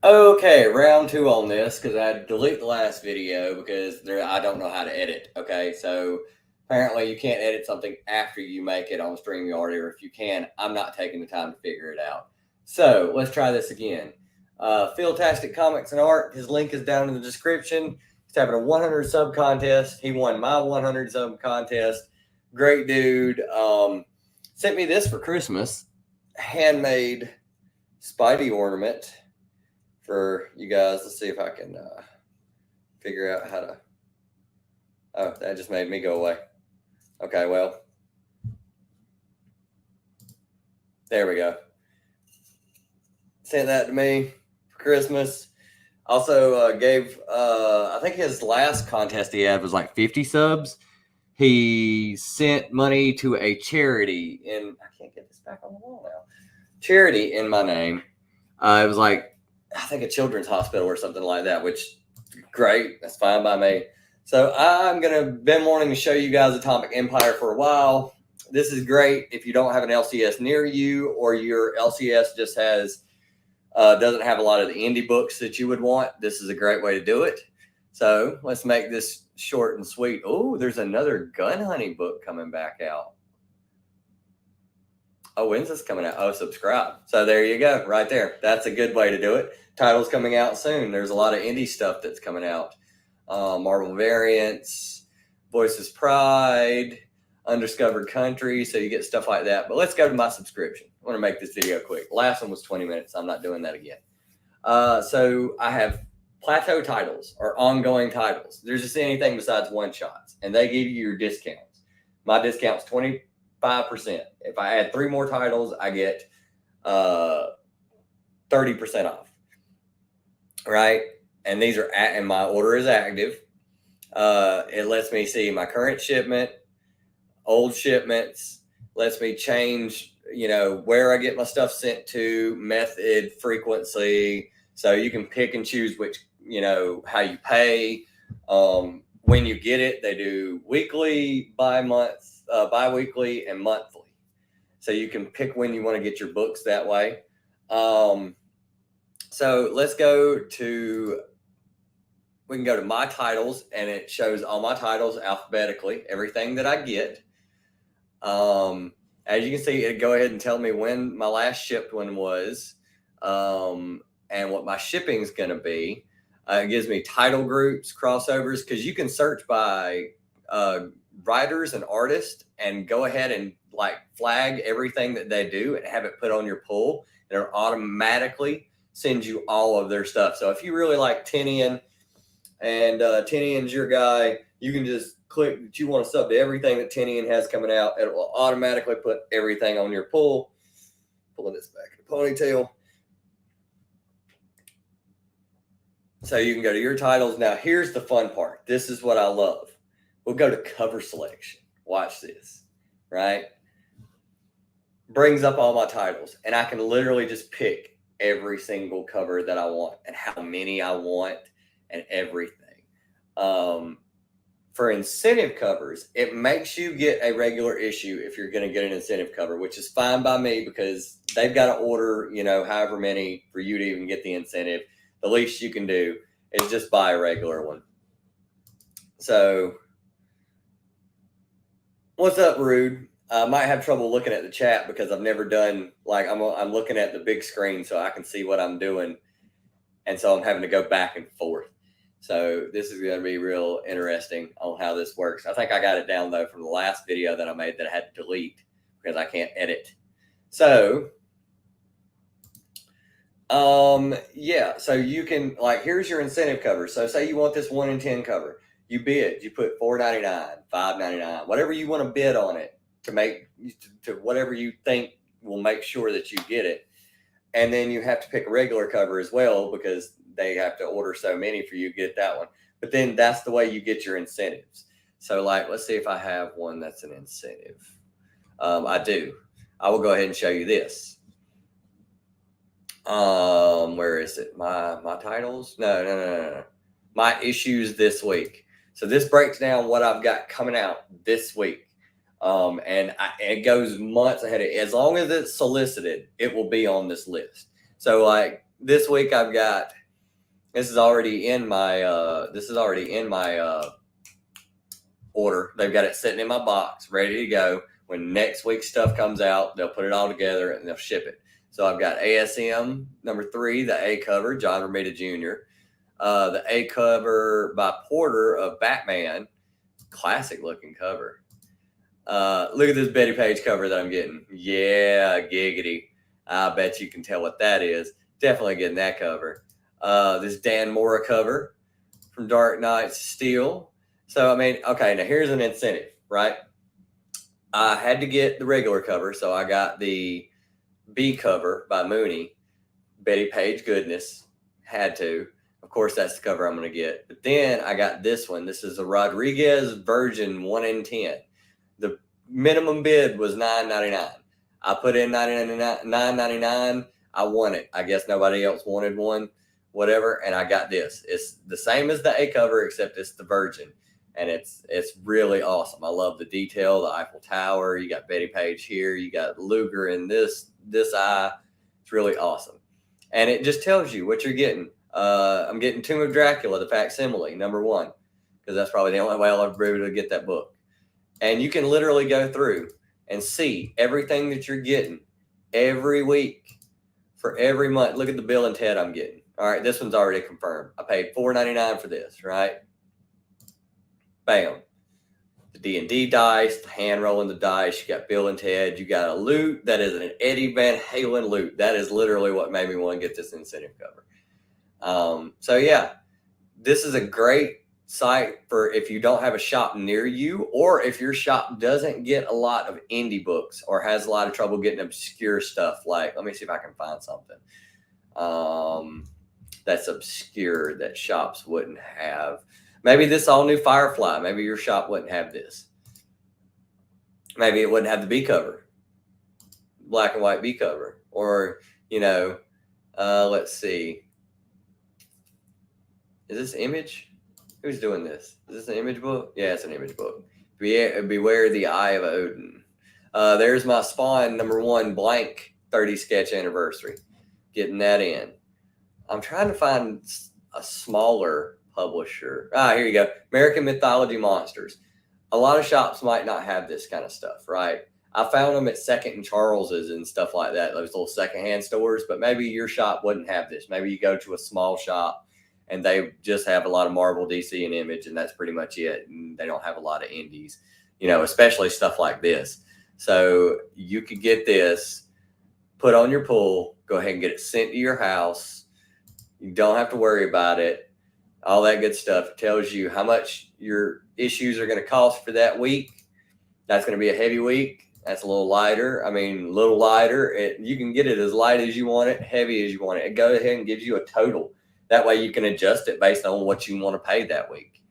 Okay, round two on this because I had to delete the last video because I don't know how to edit. Okay, so apparently you can't edit something after you make it on StreamYard, or if you can, I'm not taking the time to figure it out. So let's try this again. Philtastic Comics and Art, his link is down in the description. He's having a 100 sub contest. He won my 100 sub contest. Great dude. Sent me this for Christmas. Handmade Spidey ornament for you guys. Let's see if I can figure out how to. Oh, that just made me go away. Okay, well, there we go. Sent that to me for Christmas. Also gave, I think his last contest he had was like 50 subs. He sent money to a charity I can't get this back on the wall now. Charity in my name. It was like, I think a children's hospital or something like that, which great. That's fine by me. So I'm been wanting to show you guys Atomic Empire for a while. This is great if you don't have an LCS near you, or your LCS just doesn't have a lot of the indie books that you would want. This is a great way to do it. So let's make this short and sweet. Oh, there's another gun hunting book coming back out. Oh, when's this coming out? Oh, subscribe. So there you go, right there. That's a good way to do it. Title's coming out soon. There's a lot of indie stuff that's coming out. Marvel variants, Voices Pride, Undiscovered Country. So you get stuff like that. But let's go to my subscription. I want to make this video quick. Last one was 20 minutes. I'm not doing that again. So I have plateau titles or ongoing titles. There's just anything besides one shots, and they give you your discounts. My discount's 25%. If I add 3 more titles, I get 30% off. Right? And these are and my order is active. It lets me see my current shipment, old shipments, lets me change, where I get my stuff sent to, method, frequency. So you can pick and choose which, how you pay. When you get it, they do weekly, bi-weekly, and monthly. So you can pick when you want to get your books that way. So let's we can go to my titles, and it shows all my titles alphabetically, everything that I get. As you can see, it'll go ahead and tell me when my last shipped one was, and what my shipping is going to be. It gives me title groups, crossovers, because you can search by writers and artists and go ahead and like flag everything that they do and have it put on your pull, and it'll automatically send you all of their stuff. So if you really like Tinian, and Tinian's your guy, you can just click that you want to sub to everything that Tinian has coming out. It will automatically put everything on your pull. Pulling this back in the ponytail. So you can go to your titles. Now, here's the fun part. This is what I love. We'll go to cover selection. Watch this, right? Brings up all my titles, and I can literally just pick every single cover that I want and how many I want and everything. For incentive covers, it makes you get a regular issue if you're going to get an incentive cover, which is fine by me because they've got to order, however many for you to even get the incentive. The least you can do is just buy a regular one. So, what's up, Rude? I might have trouble looking at the chat because I've never done, I'm looking at the big screen so I can see what I'm doing. And so I'm having to go back and forth. So this is going to be real interesting on how this works. I think I got it down, though, from the last video that I made that I had to delete because I can't edit. So, yeah. So you can, here's your incentive cover. So say you want this 1 in 10 cover. You bid. You put $4.99, $5.99, whatever you want to bid on it to whatever you think will make sure that you get it. And then you have to pick a regular cover as well because they have to order so many for you to get that one. But then that's the way you get your incentives. So let's see if I have one that's an incentive. I do. I will go ahead and show you this. Where is it? My titles? No. My issues this week. So this breaks down what I've got coming out this week. And it goes months ahead. As long as it's solicited, it will be on this list. So this week I've got, this is already in my order. They've got it sitting in my box, ready to go. When next week's stuff comes out, they'll put it all together and they'll ship it. So I've got ASM number 3, the A cover, John Romita Jr., the A cover by Porter of Batman, classic looking cover. Look at this Betty Page cover that I'm getting. Yeah, giggity. I bet you can tell what that is. Definitely getting that cover. This Dan Mora cover from Dark Knight's Steel. So, I mean, okay, now here's an incentive, right? I had to get the regular cover, so I got the B cover by Mooney. Betty Page goodness. Had to. Of course, that's the cover I'm going to get. But then I got this one. This is a Rodriguez Virgin 1 in 10. The minimum bid was $9.99. I put in $9.99. I won it. I guess nobody else wanted one, whatever, and I got this. It's the same as the A cover, except it's the Virgin, and it's really awesome. I love the detail, the Eiffel Tower. You got Betty Page here. You got Luger in this eye. It's really awesome, and it just tells you what you're getting. I'm getting Tomb of Dracula, the facsimile, number 1, because that's probably the only way I'll ever be able to get that book. And you can literally go through and see everything that you're getting every week for every month. Look at the Bill and Ted I'm getting. All right, this one's already confirmed. I paid $4.99 for this, right? Bam. The D&D dice, the hand rolling the dice. You got Bill and Ted. You got a loot that is an Eddie Van Halen loot. That is literally what made me want to get this incentive cover. So yeah, this is a great site for if you don't have a shop near you, or if your shop doesn't get a lot of indie books or has a lot of trouble getting obscure stuff. Like, let me see if I can find something that's obscure that shops wouldn't have. Maybe this all new Firefly. Maybe your shop wouldn't have this. Maybe it wouldn't have the B cover, black and white B cover, or let's see. Is this Image? Who's doing this? Is this an Image book? Yeah, it's an Image book. Beware the Eye of Odin. There's my Spawn number 1 blank 30 sketch anniversary. Getting that in. I'm trying to find a smaller publisher. Here you go. American Mythology Monsters. A lot of shops might not have this kind of stuff, right? I found them at Second and Charles's and stuff like that, those little secondhand stores, but maybe your shop wouldn't have this. Maybe you go to a small shop and they just have a lot of Marvel, DC, and Image, and that's pretty much it. And they don't have a lot of indies, especially stuff like this. So you could get this, put on your pull, go ahead and get it sent to your house. You don't have to worry about it. All that good stuff. It tells you how much your issues are going to cost for that week. That's going to be a heavy week. That's a little lighter. Little lighter. You can get it as light as you want it, heavy as you want it. It goes ahead and gives you a total. That way you can adjust it based on what you want to pay that week.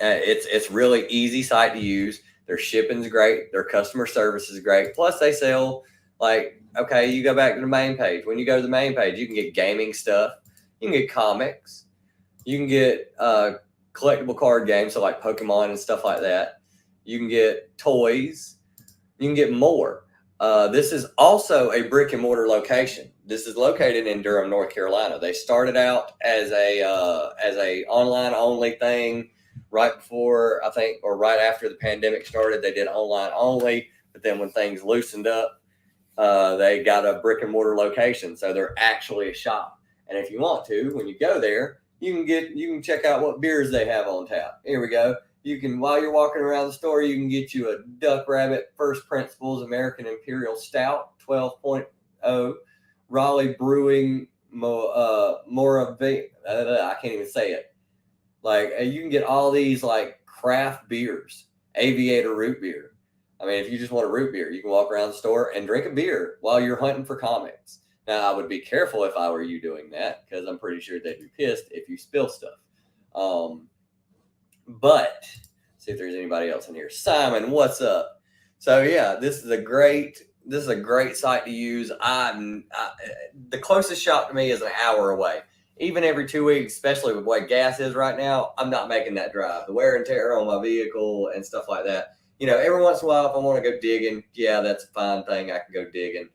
It's really easy site to use. Their shipping's great. Their customer service is great. Plus they sell, you go back to the main page. When you go to the main page, you can get gaming stuff. You can get comics. You can get collectible card games, so like Pokemon and stuff like that. You can get toys. You can get more. This is also a brick and mortar location. This is located in Durham, North Carolina. They started out as a online only thing right before, I think, or right after the pandemic started. They did online only, but then when things loosened up, they got a brick and mortar location. So they're actually a shop. And if you want to, when you go there, you can check out what beers they have on tap. Here we go. You can, while you're walking around the store, you can get you a Duck Rabbit First Principles American Imperial Stout 12.0 Raleigh Brewing Moravia. I can't even say it. You can get all these craft beers, Aviator root beer. If you just want a root beer, you can walk around the store and drink a beer while you're hunting for comics. Now, I would be careful if I were you doing that, because I'm pretty sure they'd be pissed if you spill stuff. But see if there's anybody else in here. Simon, what's up? So yeah, this is a great site to use. The closest shop to me is an hour away. Even every 2 weeks, especially with what gas is right now, I'm not making that drive. The wear and tear on my vehicle and stuff like that. Every once in a while, if I want to go digging, yeah, that's a fine thing. I can go digging.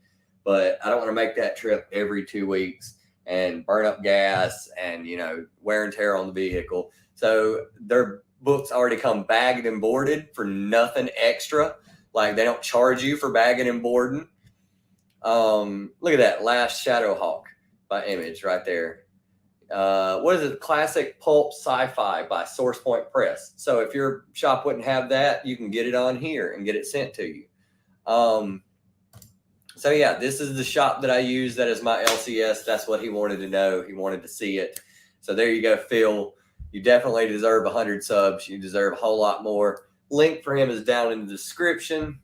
but I don't want to make that trip every 2 weeks and burn up gas and, you know, wear and tear on the vehicle. So their books already come bagged and boarded for nothing extra. Like, they don't charge you for bagging and boarding. Look at that, Last Shadowhawk by Image right there. What is it? Classic pulp sci-fi by Source Point Press. So if your shop wouldn't have that, you can get it on here and get it sent to you. So yeah, this is the shop that I use. That is my LCS. That's what he wanted to know. He wanted to see it. So there you go, Phil. You definitely deserve 100 subs. You deserve a whole lot more. Link for him is down in the description.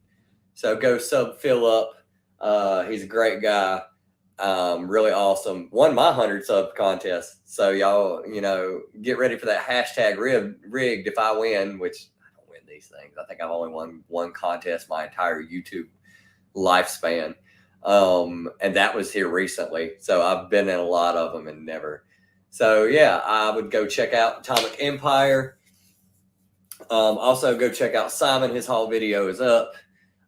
So go sub Phil up. He's a great guy. Really awesome. Won my 100 sub contest. So y'all, you know, get ready for that hashtag rigged if I win, which I don't win these things. I think I've only won one contest my entire YouTube lifespan. And that was here recently. So I've been in a lot of them and never. So yeah, I would go check out Atomic Empire. Also go check out Simon. His haul video is up.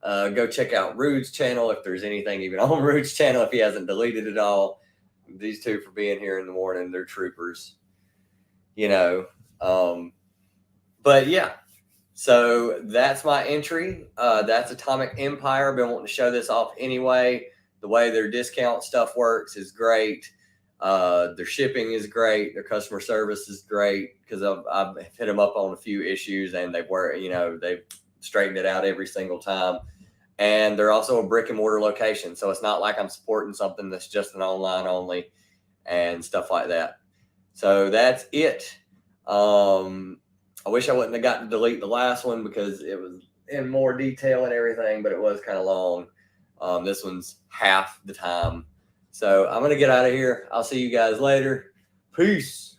Go check out Rude's channel if there's anything even on Rude's channel, if he hasn't deleted it all. These two for being here in the morning, they're troopers, you know. But yeah, so that's my entry. That's Atomic Empire. I've been wanting to show this off anyway. The way their discount stuff works is great. Their shipping is great. Their customer service is great, because I've hit them up on a few issues and they've straightened it out every single time. And they're also a brick and mortar location. So it's not like I'm supporting something that's just an online only and stuff like that. So that's it. I wish I wouldn't have gotten to delete the last one because it was in more detail and everything, but it was kind of long. This one's half the time. So I'm going to get out of here. I'll see you guys later. Peace.